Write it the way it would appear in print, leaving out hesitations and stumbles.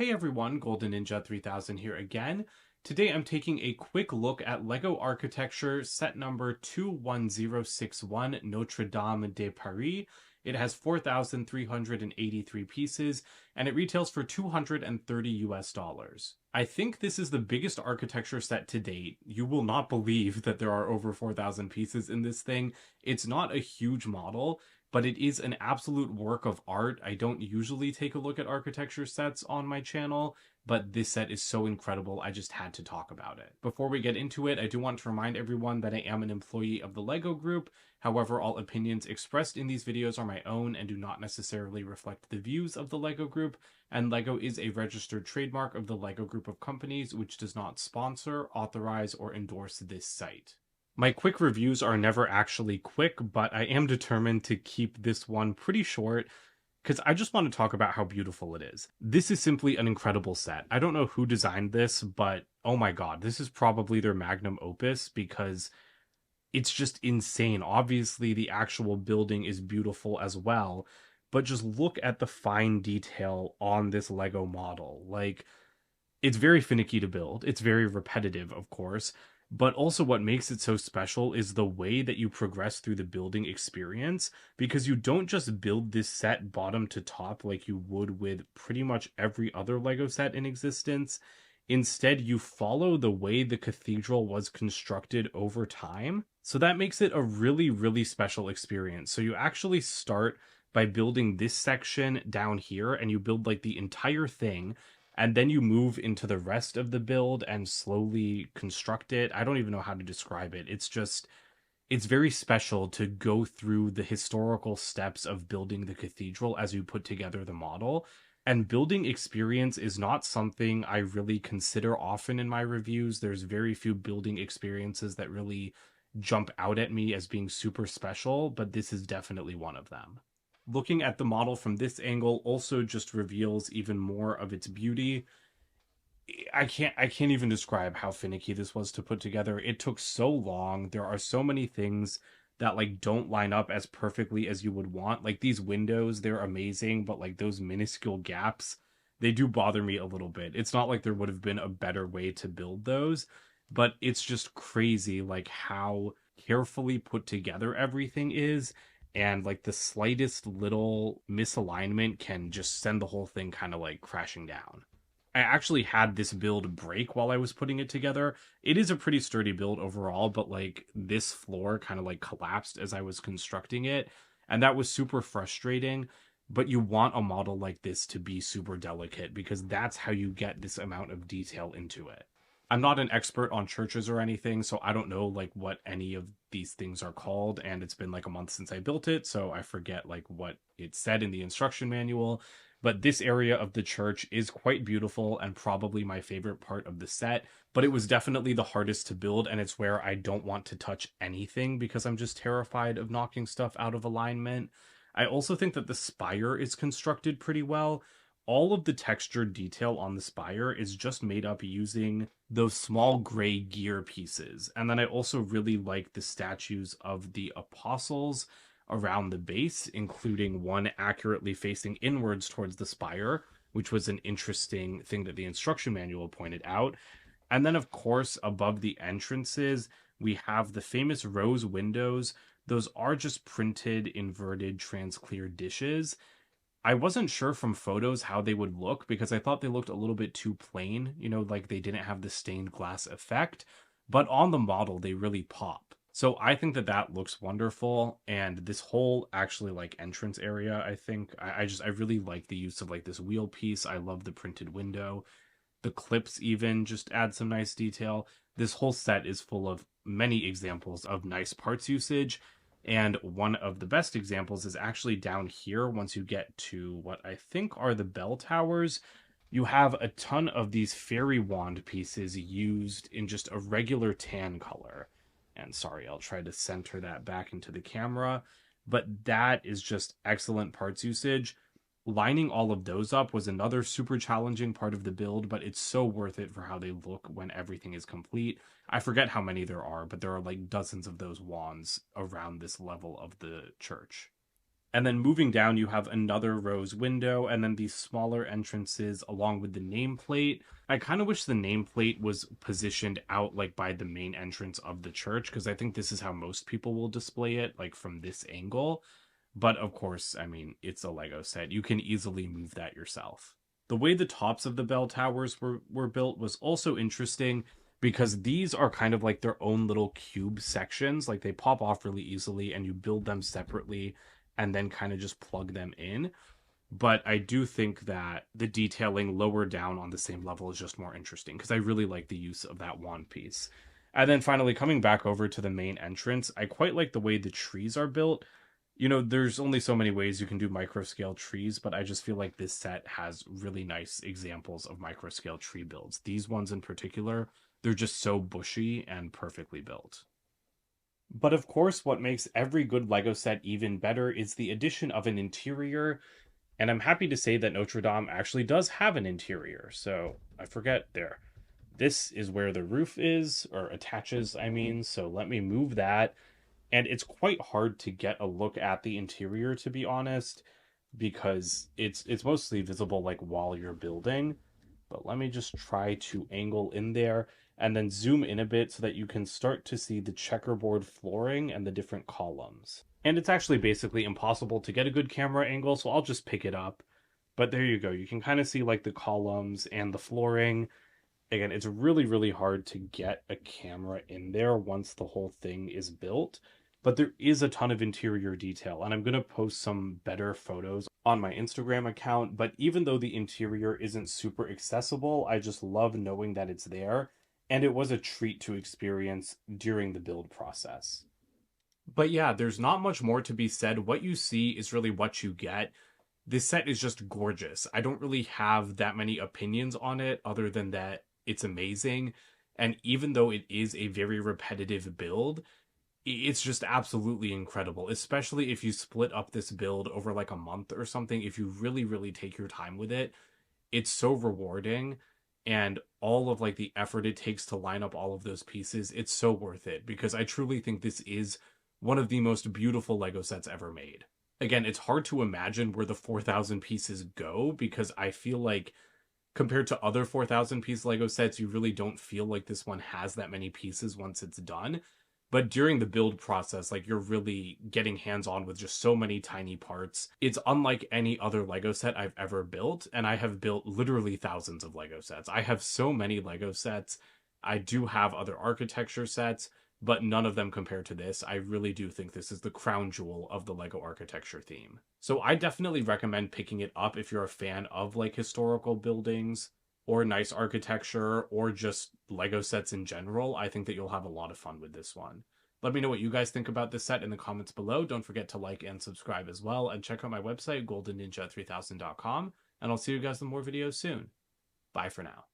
Hey everyone, Golden Ninja 3000 here again. Today I'm taking a quick look at LEGO architecture set number 21061 Notre-Dame de Paris. It has 4,383 pieces and it retails for 230 US dollars. I think this is the biggest architecture set to date. You will not believe that there are over 4,000 pieces in this thing. It's not a huge model, but it is an absolute work of art. I don't usually take a look at architecture sets on my channel, but this set is so incredible, I just had to talk about it. Before we get into it, I do want to remind everyone that I am an employee of the LEGO Group. However, all opinions expressed in these videos are my own and do not necessarily reflect the views of the LEGO Group, and LEGO is a registered trademark of the LEGO Group of companies, which does not sponsor, authorize, or endorse this site. My quick reviews are never actually quick, but I am determined to keep this one pretty short because I just want to talk about how beautiful it is. This is simply an incredible set. I don't know who designed this, but oh my god, this is probably their magnum opus because it's just insane. Obviously, the actual building is beautiful as well, but just look at the fine detail on this Lego model. Like, it's very finicky to build. It's very repetitive, of course, but also what makes it so special is the way that you progress through the building experience, because you don't just build this set bottom to top like you would with pretty much every other Lego set in existence. Instead, you follow the way the cathedral was constructed over time. So that makes it a really, really special experience. So you actually start by building this section down here, and you build like the entire thing, and then you move into the rest of the build and slowly construct it. I don't even know how to describe it. It's very special to go through the historical steps of building the cathedral as you put together the model. And building experience is not something I really consider often in my reviews. There's very few building experiences that really jump out at me as being super special, but this is definitely one of them. Looking at the model from this angle also just reveals even more of its beauty. I can't even describe how finicky this was to put together. It took so long. There are so many things that like don't line up as perfectly as you would want. Like these windows, they're amazing, but like those minuscule gaps, they do bother me a little bit. It's not like there would have been a better way to build those, but it's just crazy like how carefully put together everything is, and like the slightest little misalignment can just send the whole thing kind of like crashing down. I actually had this build break while I was putting it together. It is a pretty sturdy build overall, but like this floor kind of like collapsed as I was constructing it, and that was super frustrating. But you want a model like this to be super delicate because that's how you get this amount of detail into it. I'm not an expert on churches or anything, so I don't know like what any of these things are called, and it's been like a month since I built it, so I forget like what it said in the instruction manual. But this area of the church is quite beautiful and probably my favorite part of the set, but it was definitely the hardest to build, and it's where I don't want to touch anything because I'm just terrified of knocking stuff out of alignment. I also think that the spire is constructed pretty well. All of the textured detail on the spire is just made up using those small gray gear pieces. And then I also really like the statues of the apostles around the base, including one accurately facing inwards towards the spire, which was an interesting thing that the instruction manual pointed out. And then, of course, above the entrances, we have the famous rose windows. Those are just printed inverted transclear dishes. I wasn't sure from photos how they would look because I thought they looked a little bit too plain, like they didn't have the stained glass effect, but on the model they really pop. So I think that that looks wonderful, and this whole actually like entrance area, I think I really like the use of like this wheel piece. I love the printed window. The clips even just add some nice detail. This whole set is full of many examples of nice parts usage. And one of the best examples is actually down here. Once you get to what I think are the bell towers, you have a ton of these fairy wand pieces used in just a regular tan color. And sorry, I'll try to center that back into the camera. But that is just excellent parts usage. Lining all of those up was another super challenging part of the build, but it's so worth it for how they look when everything is complete. I forget how many there are, but there are like dozens of those wands around this level of the church. And then moving down, you have another rose window, and then these smaller entrances along with the nameplate. I kind of wish the nameplate was positioned out like by the main entrance of the church, because I think this is how most people will display it, like from this angle. But of course, I mean, it's a Lego set. You can easily move that yourself. The way the tops of the bell towers were built was also interesting because these are kind of like their own little cube sections. Like they pop off really easily and you build them separately and then kind of just plug them in. But I do think that the detailing lower down on the same level is just more interesting because I really like the use of that wand piece. And then finally, coming back over to the main entrance, I quite like the way the trees are built. You know, there's only so many ways you can do micro scale trees, but I just feel like this set has really nice examples of micro scale tree builds. These ones in particular, they're just so bushy and perfectly built. But of course, what makes every good Lego set even better is the addition of an interior. And I'm happy to say that Notre Dame actually does have an interior. So I forget there. This is where the roof is, or attaches, I mean. So let me move that. And it's quite hard to get a look at the interior, to be honest, because it's mostly visible like while you're building. But let me just try to angle in there and then zoom in a bit so that you can start to see the checkerboard flooring and the different columns. And it's actually basically impossible to get a good camera angle, so I'll just pick it up. But there you go. You can kind of see like the columns and the flooring. Again, it's really, really hard to get a camera in there once the whole thing is built. But there is a ton of interior detail, and I'm going to post some better photos on my Instagram account. But even though the interior isn't super accessible, I just love knowing that it's there. And it was a treat to experience during the build process. But yeah, there's not much more to be said. What you see is really what you get. This set is just gorgeous. I don't really have that many opinions on it other than that it's amazing. And even though it is a very repetitive build, it's just absolutely incredible, especially if you split up this build over like a month or something. If you really, really take your time with it, it's so rewarding. And all of like the effort it takes to line up all of those pieces, it's so worth it because I truly think this is one of the most beautiful Lego sets ever made. Again, it's hard to imagine where the 4,000 pieces go because I feel like compared to other 4,000 piece Lego sets, you really don't feel like this one has that many pieces once it's done. But during the build process, like you're really getting hands on with just so many tiny parts. It's unlike any other Lego set I've ever built. And I have built literally thousands of Lego sets. I have so many Lego sets. I do have other architecture sets, but none of them compare to this. I really do think this is the crown jewel of the Lego architecture theme. So I definitely recommend picking it up if you're a fan of like historical buildings or nice architecture or just Lego sets in general. I think that you'll have a lot of fun with this one. Let me know what you guys think about this set in the comments below. Don't forget to like and subscribe as well, and check out my website, goldenninja3000.com, and I'll see you guys in more videos soon. Bye for now.